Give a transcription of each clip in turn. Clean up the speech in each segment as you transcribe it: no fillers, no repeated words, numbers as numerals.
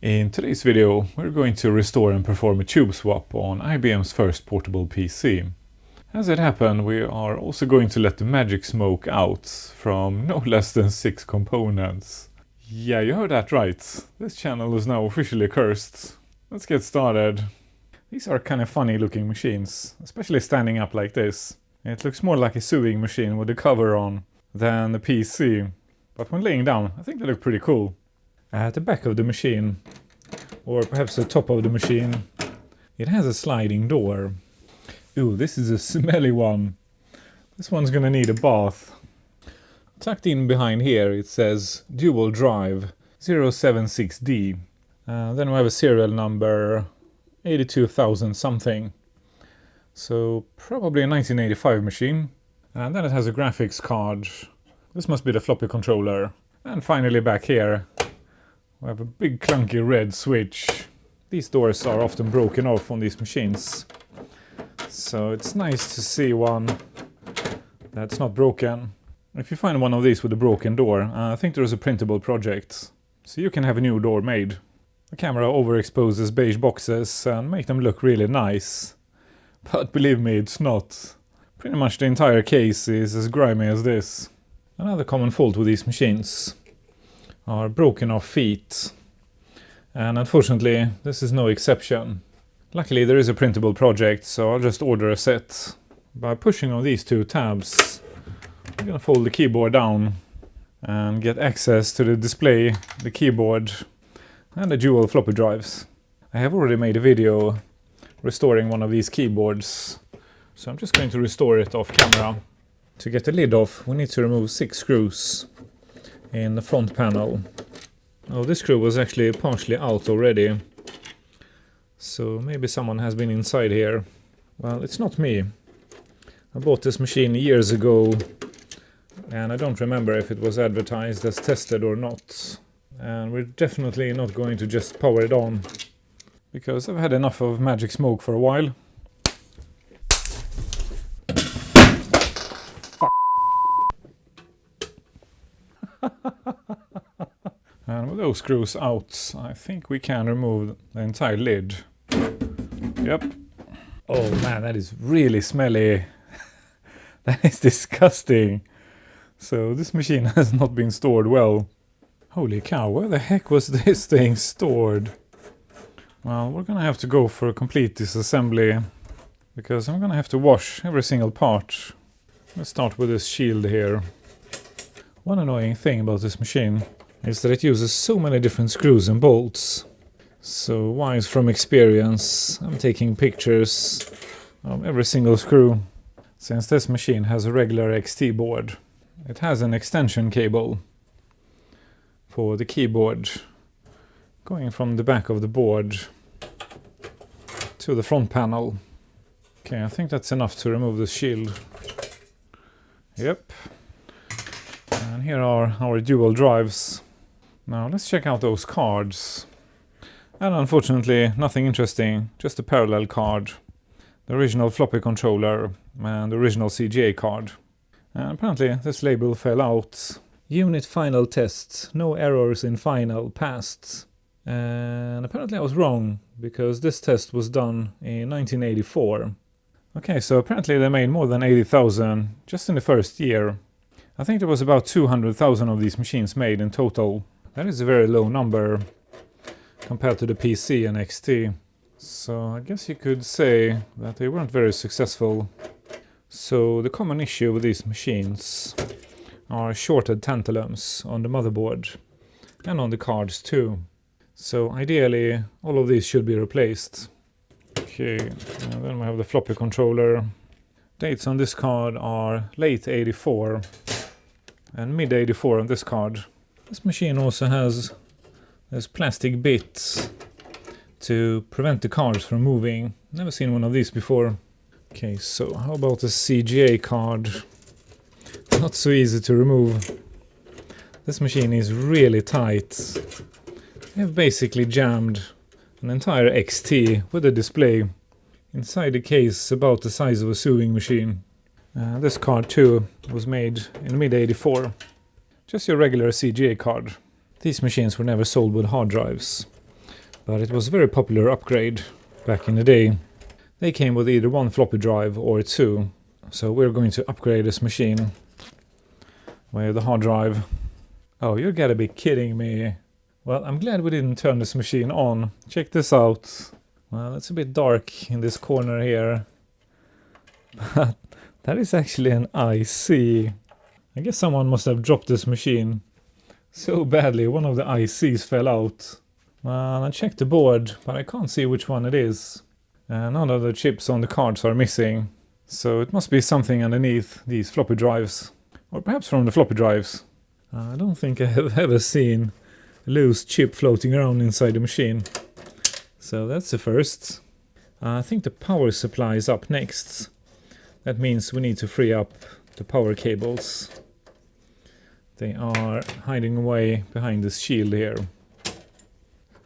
In today's video, we're going to restore and perform a tube swap on IBM's first portable PC. As it happened, we are also going to let the magic smoke out from no less than 6 components. Yeah, you heard that right. This channel is now officially cursed. Let's get started. These are kind of funny looking machines, especially standing up like this. It looks more like a sewing machine with the cover on than the PC. But when laying down, I think they look pretty cool. At the back of the machine, or perhaps the top of the machine, it has a sliding door. Ooh, this is a smelly one. This one's gonna need a bath. Tucked in behind here it says Dual Drive 076D. Then we have a serial number 82,000 something. So probably a 1985 machine. And then it has a graphics card. This must be the floppy controller. And finally back here we have a big clunky red switch. These doors are often broken off on these machines. So it's nice to see one that's not broken. If you find one of these with a broken door, I think there is a printable project. So you can have a new door made. The camera overexposes beige boxes and make them look really nice. But believe me, it's not. Pretty much the entire case is as grimy as this. Another common fault with these machines are broken off feet, and unfortunately this is no exception. Luckily there is a printable project, so I'll just order a set. By pushing on these two tabs, I'm gonna fold the keyboard down and get access to the display, the keyboard and the dual floppy drives. I have already made a video restoring one of these keyboards, so I'm just going to restore it off camera. To get the lid off, we need to remove 6 screws in the front panel. Oh, this screw was actually partially out already, so maybe someone has been inside here. Well, it's not me. I bought this machine years ago and I don't remember if it was advertised as tested or not. And we're definitely not going to just power it on, because I've had enough of magic smoke for a while. And with those screws out, I think we can remove the entire lid. Yep. Oh man, that is really smelly. That is disgusting. So this machine has not been stored well. Holy cow, where the heck was this thing stored? Well, we're gonna have to go for a complete disassembly, because I'm gonna have to wash every single part. Let's start with this shield here. One annoying thing about this machine is that it uses so many different screws and bolts. So wise from experience, I'm taking pictures of every single screw. Since this machine has a regular XT board, it has an extension cable for the keyboard going from the back of the board to the front panel. Okay, I think that's enough to remove the shield. Yep. And here are our dual drives. Now let's check out those cards. And unfortunately nothing interesting, just a parallel card. The original floppy controller and the original CGA card. And apparently this label fell out. Unit final tests, no errors in final, passed. And apparently I was wrong, because this test was done in 1984. Okay, so apparently they made more than 80,000 just in the first year. I think there was about 200,000 of these machines made in total. That is a very low number compared to the PC and XT. So I guess you could say that they weren't very successful. So the common issue with these machines are shorted tantalums on the motherboard and on the cards too. So ideally all of these should be replaced. Okay, and then we have the floppy controller. Dates on this card are late 84 and mid 84 on this card. This machine also has this plastic bit to prevent the cards from moving. Never seen one of these before. Okay, so how about the CGA card? Not so easy to remove. This machine is really tight. I've basically jammed an entire XT with a display inside the case about the size of a sewing machine. This card too was made in mid 84. Just your regular CGA card. These machines were never sold with hard drives. but it was a very popular upgrade back in the day. They came with either one floppy drive or two, so we're going to upgrade this machine with the hard drive. Oh, you gotta be kidding me. Well, I'm glad we didn't turn this machine on. Check this out. Well, it's a bit dark in this corner here, but that is actually an IC. I guess someone must have dropped this machine so badly one of the ICs fell out. Well, I checked the board, but I can't see which one it is. None of the chips on the cards are missing, so it must be something underneath these floppy drives, or perhaps from the floppy drives. I don't think I have ever seen a loose chip floating around inside the machine, so that's the first. I think the power supply is up next. That means we need to free up the power cables. They are hiding away behind this shield here.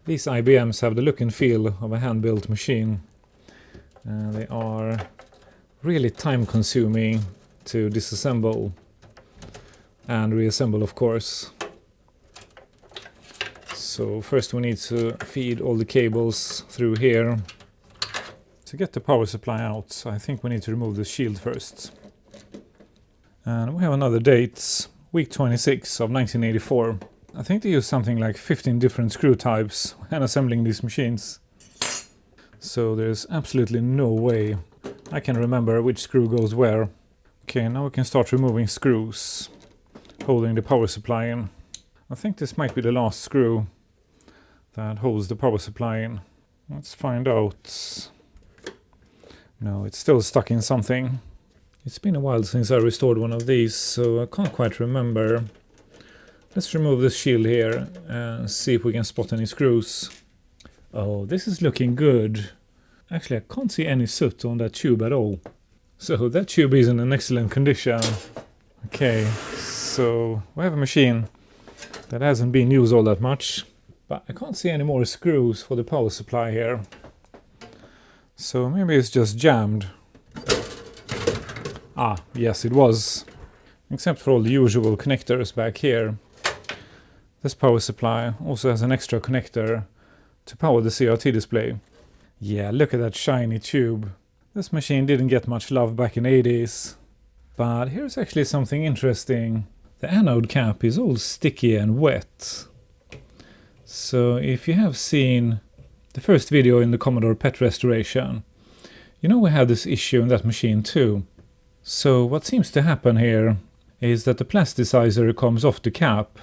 These IBMs have the look and feel of a hand-built machine. They are really time-consuming to disassemble and reassemble, of course. So first we need to feed all the cables through here. To get the power supply out, I think we need to remove the shield first. And we have another date, week 26 of 1984. I think they use something like 15 different screw types when assembling these machines. So there's absolutely no way I can remember which screw goes where. Okay, now we can start removing screws holding the power supply in. I think this might be the last screw that holds the power supply in. Let's find out. No, it's still stuck in something. It's been a while since I restored one of these, so I can't quite remember. Let's remove this shield here and see if we can spot any screws. Oh, this is looking good. Actually, I can't see any soot on that tube at all. So that tube is in an excellent condition. Okay, so we have a machine that hasn't been used all that much, but I can't see any more screws for the power supply here. So maybe it's just jammed. Ah, yes it was. Except for all the usual connectors back here. This power supply also has an extra connector to power the CRT display. Yeah, look at that shiny tube. This machine didn't get much love back in the 80s. But here's actually something interesting. The anode cap is all sticky and wet. So if you have seen the first video in the Commodore PET restoration, you know we had this issue in that machine too. So what seems to happen here is that the plasticizer comes off the cap,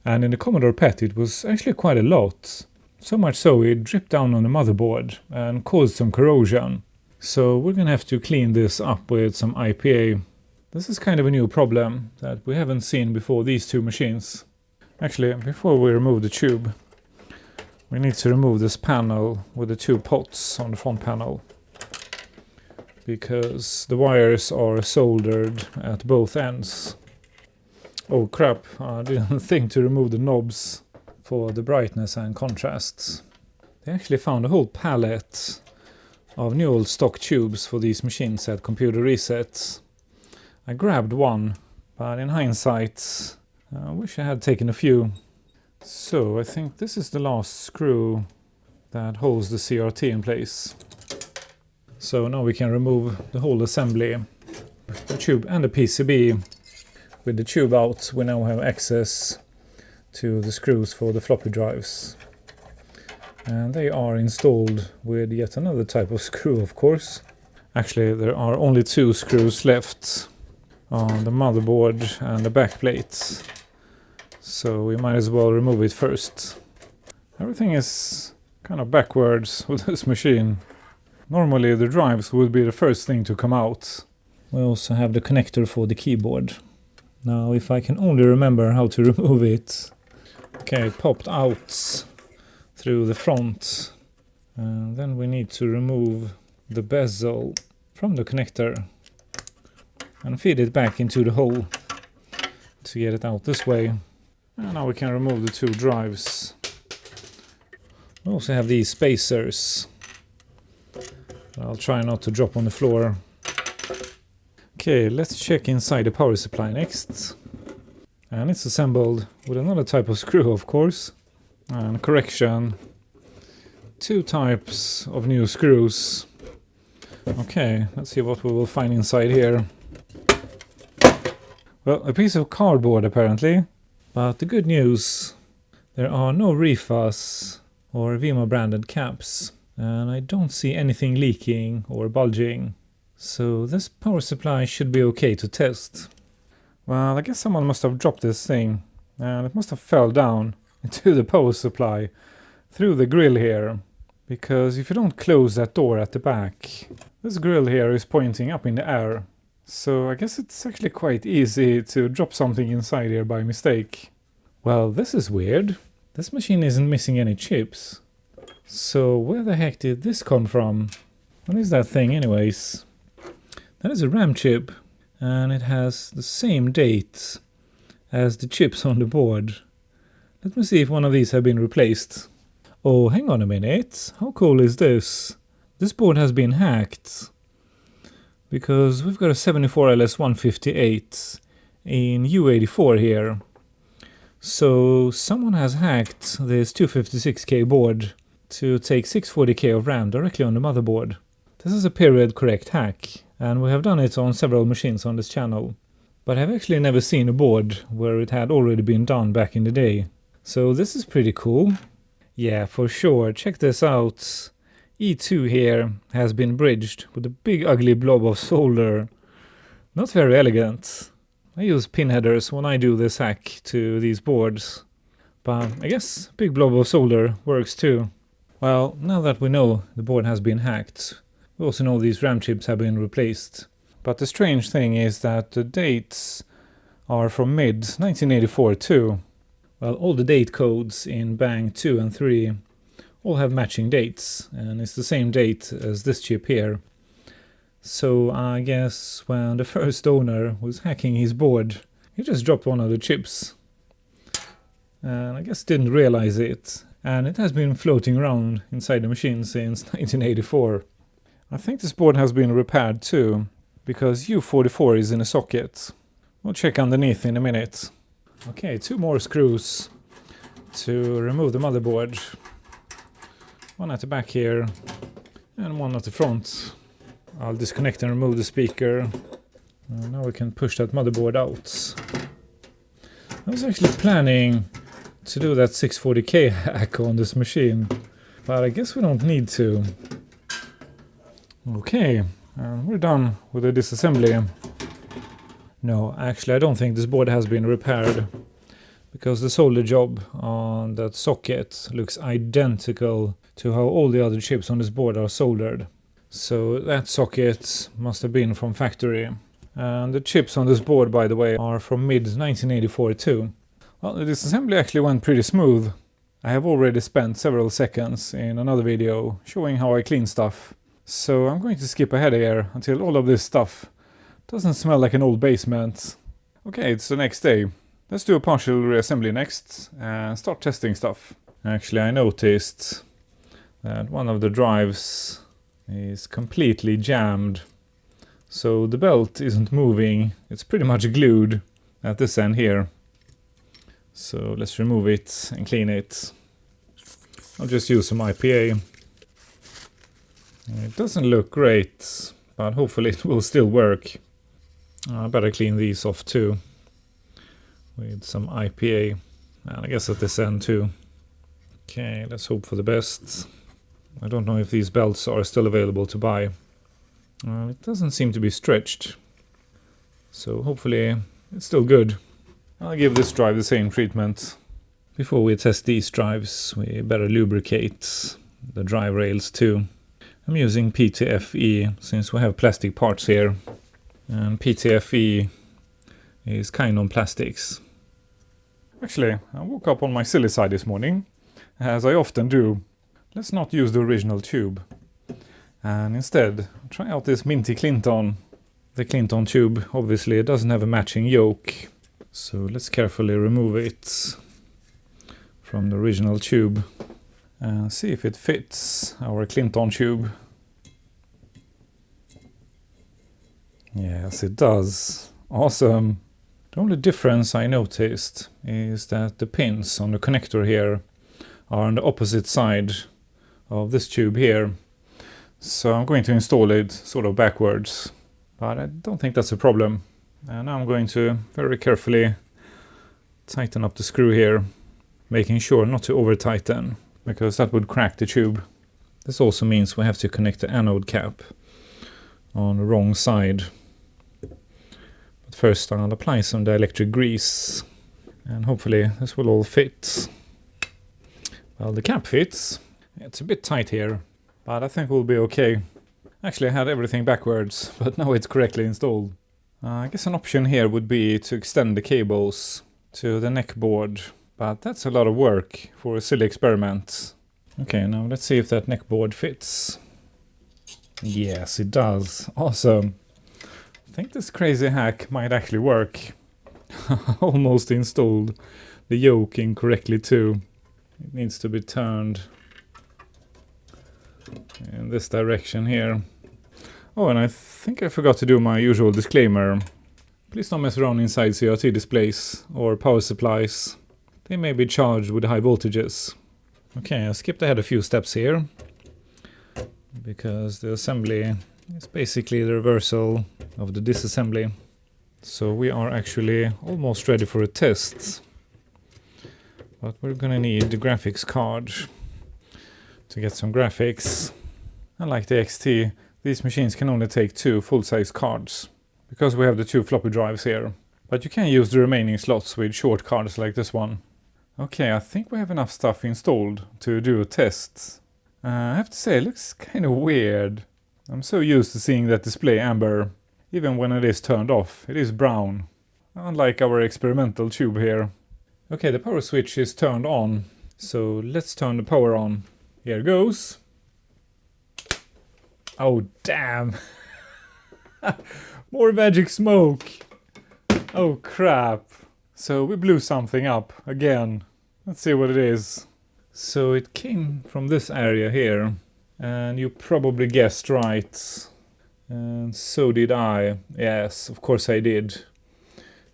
and in the Commodore PET it was actually quite a lot. So much so it dripped down on the motherboard and caused some corrosion. So we're gonna have to clean this up with some IPA. This is kind of a new problem that we haven't seen before these two machines. Actually, before we remove the tube, we need to remove this panel with the two pots on the front panel, because the wires are soldered at both ends. Oh crap, I didn't think to remove the knobs for the brightness and contrasts. They actually found a whole pallet of new old stock tubes for these machines at Computer Resets. I grabbed one, but in hindsight I wish I had taken a few. So I think this is the last screw that holds the CRT in place. So now we can remove the whole assembly, the tube and the PCB. With the tube out, we now have access to the screws for the floppy drives. And they are installed with yet another type of screw, of course. Actually, there are only two screws left on the motherboard and the back plate. So we might as well remove it first. Everything is kind of backwards with this machine. Normally the drives would be the first thing to come out. We also have the connector for the keyboard. Now if I can only remember how to remove it. Okay, it popped out through the front. And then we need to remove the bezel from the connector and feed it back into the hole to get it out this way. And now we can remove the two drives. We also have these spacers. I'll try not to drop on the floor. Okay, let's check inside the power supply next. And it's assembled with another type of screw, of course. And correction, two types of new screws. Okay, let's see what we will find inside here. Well, a piece of cardboard apparently, but the good news, there are no refas or Vimo branded caps, and I don't see anything leaking or bulging, so this power supply should be okay to test. Well, I guess someone must have dropped this thing, and it must have fell down into the power supply through the grill here, because if you don't close that door at the back, this grill here is pointing up in the air. So I guess it's actually quite easy to drop something inside here by mistake. Well, this is weird. This machine isn't missing any chips. So where the heck did this come from? What is that thing anyways? That is a RAM chip, and it has the same date as the chips on the board. Let me see if one of these have been replaced. Oh, hang on a minute. How cool is this? This board has been hacked, because we've got a 74LS158 in U84 here. So someone has hacked this 256K board to take 640K of RAM directly on the motherboard. This is a period correct hack, and we have done it on several machines on this channel. But I've actually never seen a board where it had already been done back in the day. So this is pretty cool. Yeah, for sure. Check this out. E2 here has been bridged with a big ugly blob of solder. Not very elegant. I use pin headers when I do this hack to these boards, but I guess big blob of solder works too. Well, now that we know the board has been hacked, we also know these RAM chips have been replaced. But the strange thing is that the dates are from mid-1984 too. Well, all the date codes in Bang 2 and 3 all have matching dates, and it's the same date as this chip here. So I guess when the first owner was hacking his board, he just dropped one of the chips. And I guess didn't realize it, and it has been floating around inside the machine since 1984. I think this board has been repaired too, because U44 is in a socket. We'll check underneath in a minute. Okay, two more screws to remove the motherboard. One at the back here, and one at the front. I'll disconnect and remove the speaker. Now we can push that motherboard out. I was actually planning to do that 640K hack on this machine, but I guess we don't need to. Okay, we're done with the disassembly. No, actually I don't think this board has been repaired, because the solder job on that socket looks identical to how all the other chips on this board are soldered. So that socket must have been from factory. And the chips on this board, by the way, are from mid-1984 too. Well, the disassembly actually went pretty smooth. I have already spent several seconds in another video showing how I clean stuff. So I'm going to skip ahead here until all of this stuff doesn't smell like an old basement. Okay, it's the next day. Let's do a partial reassembly next and start testing stuff. Actually, I noticed that one of the drives is completely jammed. So the belt isn't moving. It's pretty much glued at this end here. So let's remove it and clean it. I'll just use some IPA. It doesn't look great, but hopefully it will still work. I better clean these off too with some IPA, and I guess at this end too. Okay, let's hope for the best. I don't know if these belts are still available to buy. It doesn't seem to be stretched, so hopefully it's still good. I'll give this drive the same treatment. Before we test these drives, we better lubricate the drive rails too. I'm using PTFE since we have plastic parts here, and PTFE is kind on plastics. Actually, I woke up on my silly side this morning, as I often do. Let's not use the original tube, and instead try out this Minty Clinton. The Clinton tube obviously doesn't have a matching yoke, so let's carefully remove it from the original tube and see if it fits our Clinton tube. Yes, it does. Awesome. The only difference I noticed is that the pins on the connector here are on the opposite side of this tube here. So I'm going to install it sort of backwards, but I don't think that's a problem. And now I'm going to very carefully tighten up the screw here, making sure not to over tighten, because that would crack the tube. This also means we have to connect the anode cap on the wrong side. But first I'll apply some dielectric grease, and hopefully this will all fit. Well, the cap fits. It's a bit tight here, but I think we'll be okay. Actually, I had everything backwards, but now it's correctly installed. I guess an option here would be to extend the cables to the neck board, but that's a lot of work for a silly experiment. Okay, now let's see if that neck board fits. Yes, it does. Awesome. I think this crazy hack might actually work. Almost installed the yoke incorrectly too. It needs to be turned in this direction here. Oh, and I think I forgot to do my usual disclaimer. Please don't mess around inside CRT displays or power supplies. They may be charged with high voltages. Okay, I skipped ahead a few steps here, because the assembly is basically the reversal of the disassembly. So we are actually almost ready for a test. But we're gonna need the graphics card to get some graphics. Unlike the XT, these machines can only take 2 full-size cards, because we have the 2 floppy drives here. But you can use the remaining slots with short cards like this one. Okay, I think we have enough stuff installed to do a test. I have to say, it looks kind of weird. I'm so used to seeing that display amber. Even when it is turned off, it is brown. Unlike our experimental tube here. Okay, the power switch is turned on. So let's turn the power on. Here goes. Oh, damn. More magic smoke. Oh, crap. So we blew something up again. Let's see what it is. So it came from this area here. And you probably guessed right. And so did I. Yes, of course I did.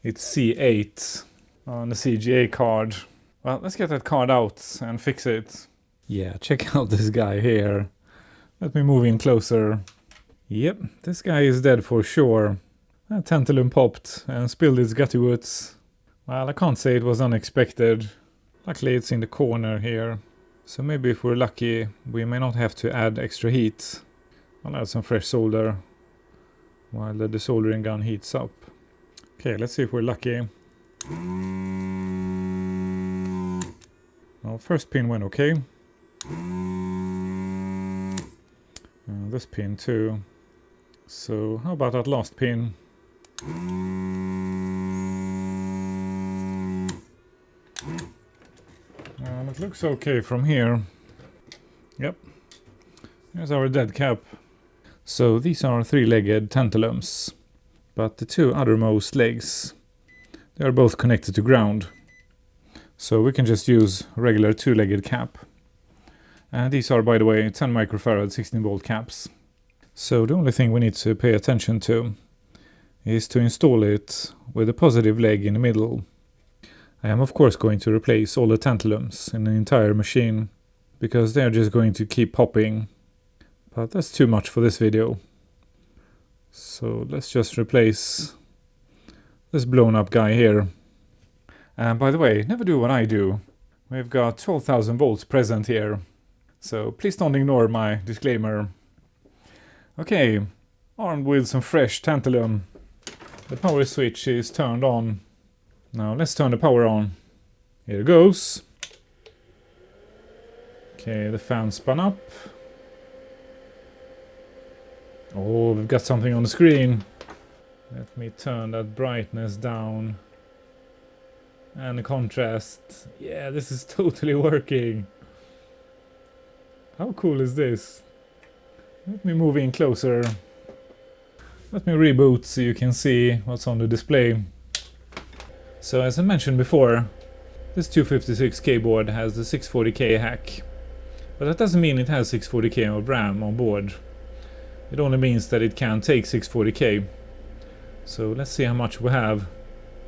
It's C8 on the CGA card. Well, let's get that card out and fix it. Yeah, check out this guy here. Let me move in closer. Yep, this guy is dead for sure. That tantalum popped and spilled its gutty woods. Well, I can't say it was unexpected. Luckily it's in the corner here. So maybe if we're lucky, we may not have to add extra heat. I'll add some fresh solder while the desoldering gun heats up. Okay, let's see if we're lucky. Well, first pin went okay. This pin too. So how about that last pin? It looks okay from here. Yep. Here's our dead cap. So these are 3-legged tantalums. But the 2 othermost legs, they are both connected to ground. So we can just use a regular 2-legged cap. And these are, by the way, 10 microfarad 16-volt caps. So the only thing we need to pay attention to is to install it with a positive leg in the middle. I am of course going to replace all the tantalums in the entire machine, because they are just going to keep popping. But that's too much for this video. So let's just replace this blown up guy here. And by the way, never do what I do. We've got 12,000 volts present here. So please don't ignore my disclaimer. Okay, armed with some fresh tantalum. The power switch is turned on. Now let's turn the power on. Here it goes. Okay, the fan spun up. Oh, we've got something on the screen. Let me turn that brightness down. And the contrast. Yeah, this is totally working. How cool is this? Let me move in closer. Let me reboot so you can see what's on the display. So as I mentioned before, this 256K board has the 640K hack. But that doesn't mean it has 640K of RAM on board. It only means that it can take 640K. So let's see how much we have.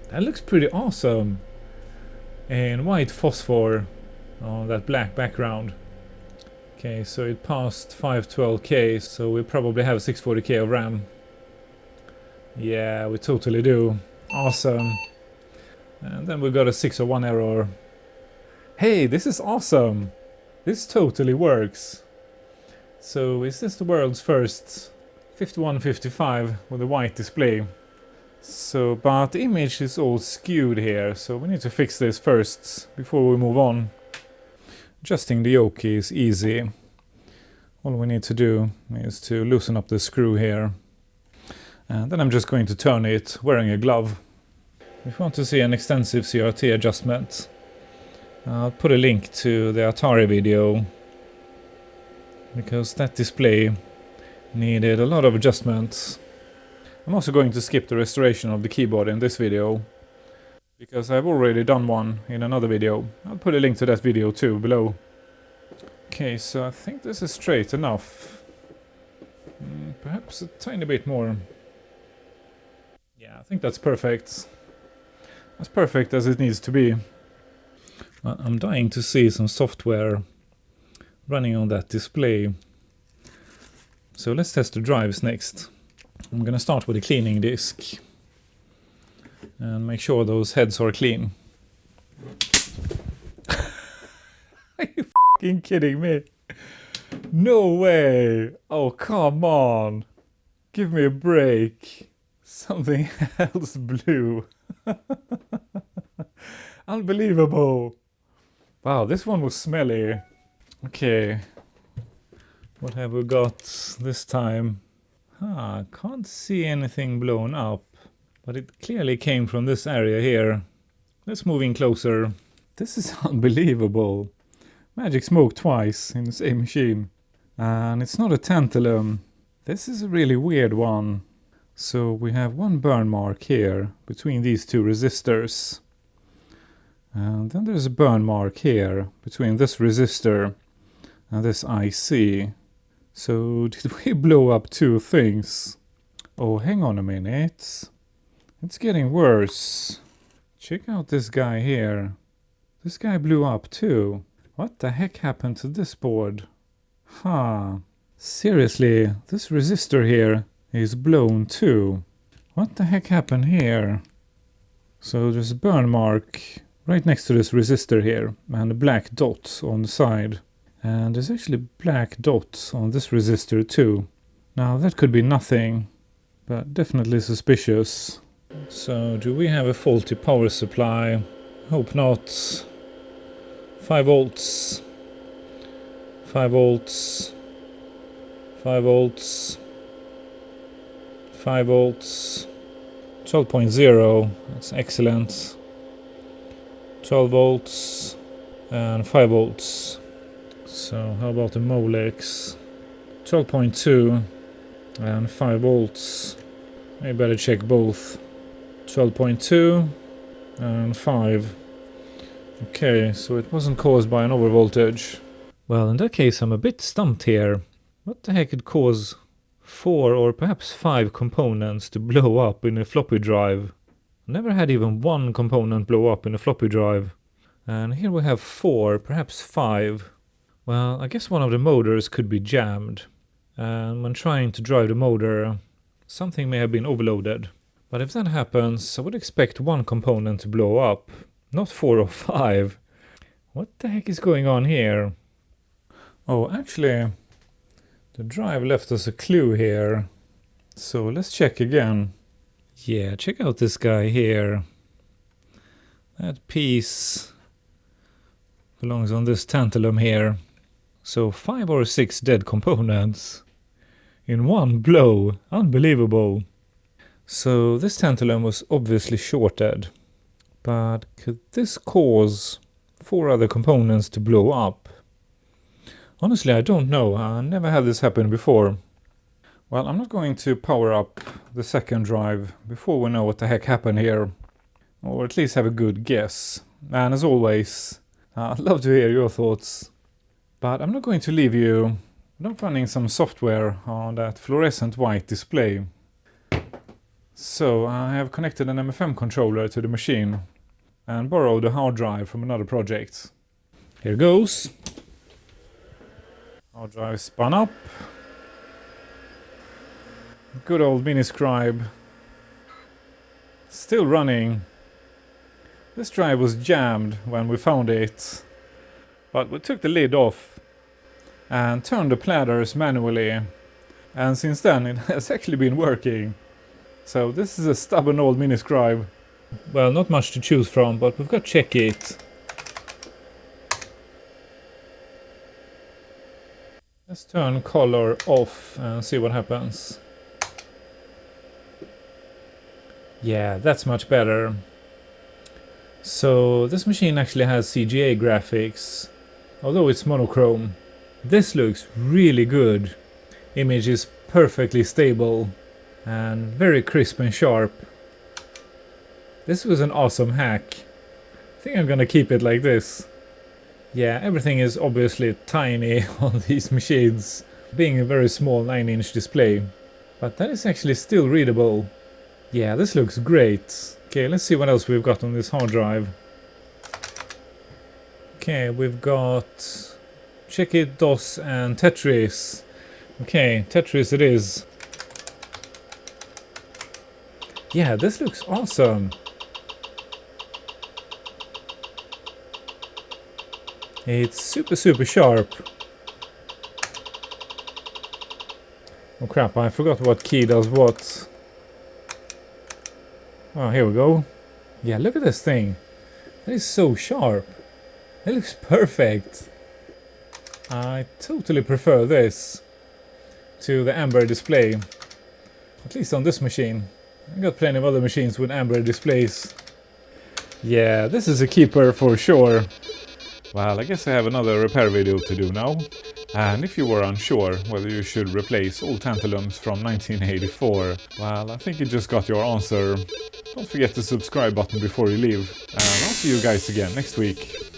That looks pretty awesome. And white phosphor on that black background. Okay, so it passed 512K, so we probably have 640K of RAM. Yeah, we totally do. Awesome. And then we got a 601 error. Hey, this is awesome! This totally works. So is this the world's first 5155 with a white display? So, but the image is all skewed here, so we need to fix this first before we move on. Adjusting the yoke is easy. All we need to do is to loosen up the screw here. And then I'm just going to turn it wearing a glove. If you want to see an extensive CRT adjustment, I'll put a link to the Atari video, because that display needed a lot of adjustments. I'm also going to skip the restoration of the keyboard in this video, because I've already done one in another video. I'll put a link to that video too below. Okay, so I think this is straight enough. Perhaps a tiny bit more. Yeah, I think that's perfect. As perfect as it needs to be. I'm dying to see some software running on that display. So let's test the drives next. I'm gonna start with a cleaning disk and make sure those heads are clean. Are you f***ing kidding me? No way! Oh, come on! Give me a break. Something else blew. Unbelievable! Wow, this one was smelly. Okay. What have we got this time? I can't see anything blown up, but it clearly came from this area here. Let's move in closer. This is unbelievable. Magic smoke twice in the same machine. And it's not a tantalum. This is a really weird one. So we have one burn mark here between these two resistors. And then there's a burn mark here between this resistor and this IC. So did we blow up two things? Oh, hang on a minute. It's getting worse. Check out this guy here. This guy blew up too. What the heck happened to this board? Huh. Seriously, this resistor here is blown too. What the heck happened here? So there's a burn mark right next to this resistor here and a black dot on the side. And there's actually black dots on this resistor too. Now that could be nothing, but definitely suspicious. So do we have a faulty power supply? Hope not. 5 volts. 5 volts. 5 volts. 5 volts. 12.0. That's excellent. 12 volts and 5 volts. So how about the Molex? 12.2 and 5 volts. I better check both. 12.2 and 5. Okay, so it wasn't caused by an overvoltage. Well, in that case I'm a bit stumped here. What the heck could cause 4 or perhaps 5 components to blow up in a floppy drive? I never had even one component blow up in a floppy drive. And here we have 4, perhaps 5. Well, I guess one of the motors could be jammed. And when trying to drive the motor, something may have been overloaded. But if that happens, I would expect one component to blow up, not 4 or 5. What the heck is going on here? Oh, actually, the drive left us a clue here. So let's check again. Yeah, check out this guy here. That piece belongs on this tantalum here. So 5 or 6 dead components in one blow. Unbelievable. So this tantalum was obviously shorted. But could this cause 4 other components to blow up? Honestly, I don't know. I never had this happen before. Well, I'm not going to power up the second drive before we know what the heck happened here. Or at least have a good guess. And as always, I'd love to hear your thoughts. But I'm not going to leave you without running some software on that fluorescent white display. So I have connected an MFM controller to the machine and borrowed a hard drive from another project. Here goes. Hard drive spun up. Good old mini scribe. Still running. This drive was jammed when we found it, but we took the lid off and turned the platters manually, and since then it has actually been working. So this is a stubborn old mini scribe. Well, not much to choose from, but we've got check it. Let's turn color off and see what happens. Yeah, that's much better. So this machine actually has CGA graphics, although it's monochrome. This looks really good. Image is perfectly stable and very crisp and sharp. This was an awesome hack. I think I'm gonna keep it like this. Yeah, everything is obviously tiny on these machines, being a very small 9-inch display. But that is actually still readable. Yeah, this looks great. Okay, let's see what else we've got on this hard drive. Okay, we've got Checkit, DOS and Tetris. Okay, Tetris it is. Yeah, this looks awesome. It's super sharp. Oh crap, I forgot what key does what. Oh, here we go. Yeah, look at this thing. That is so sharp. It looks perfect. I totally prefer this to the amber display. At least on this machine. I've got plenty of other machines with amber displays. Yeah, this is a keeper for sure. Well, I guess I have another repair video to do now. And if you were unsure whether you should replace old tantalums from 1984, well, I think you just got your answer. Don't forget the subscribe button before you leave. And I'll see you guys again next week.